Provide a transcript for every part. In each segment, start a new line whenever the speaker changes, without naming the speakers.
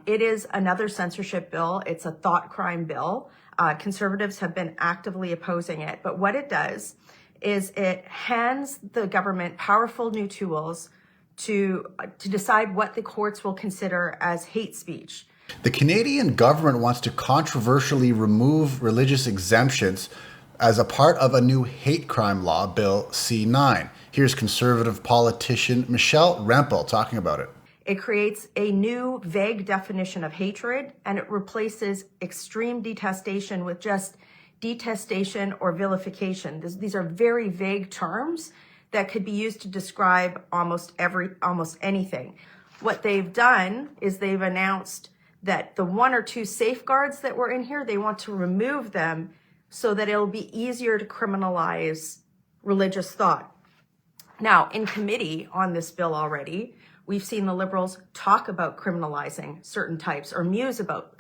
It is another censorship bill. It's a thought crime bill. Conservatives have been actively opposing it. But what it does is it hands the government powerful new tools to decide what the courts will consider as hate speech.
The Canadian government wants to controversially remove religious exemptions as a part of a new hate crime law, Bill C-9. Here's Conservative politician Michelle Rempel talking about it.
It creates a new vague definition of hatred, and it replaces extreme detestation with just detestation or vilification. These are very vague terms that could be used to describe almost anything. What they've done is they've announced that the one or two safeguards that were in here, they want to remove them so that it'll be easier to criminalize religious thought. Now, in committee on this bill already, we've seen the Liberals talk about criminalizing certain types or muse about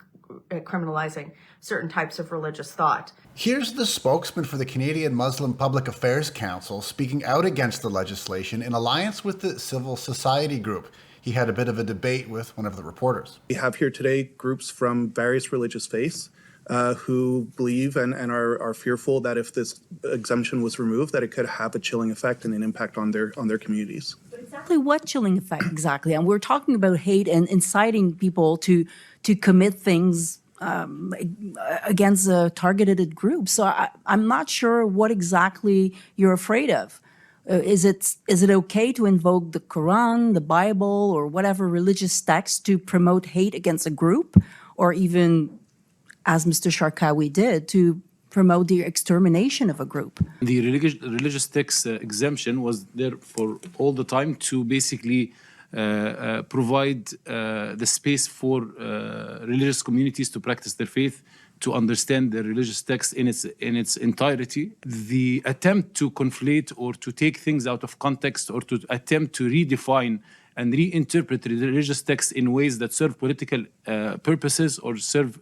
criminalizing certain types of religious thought.
Here's the spokesman for the Canadian Muslim Public Affairs Council speaking out against the legislation in alliance with the civil society group. He had a bit of a debate with one of the reporters.
We have here today groups from various religious faiths who believe and are fearful that if this exemption was removed, that it could have a chilling effect and an impact on their communities.
But exactly what chilling effect exactly? And we're talking about hate and inciting people to commit things against a targeted group. So I'm not sure what exactly you're afraid of. Is it okay to invoke the Quran, the Bible, or whatever religious text to promote hate against a group, or even, as Mr. Sharkawi did, to promote the extermination of a group?
The religious text exemption was there for all the time to basically provide the space for religious communities to practice their faith, to understand the religious text in its entirety. The attempt to conflate or to take things out of context or to attempt to redefine and reinterpret religious texts in ways that serve political purposes or serve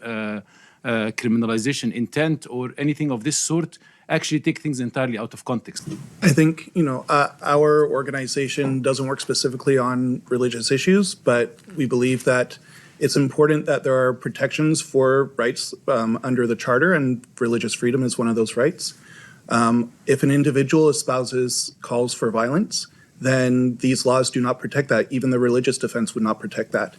criminalization intent or anything of this sort actually take things entirely out of context.
I think, our organization doesn't work specifically on religious issues, but we believe that it's important that there are protections for rights under the Charter, and religious freedom is one of those rights. If an individual espouses calls for violence, then these laws do not protect that. Even the religious defense would not protect that.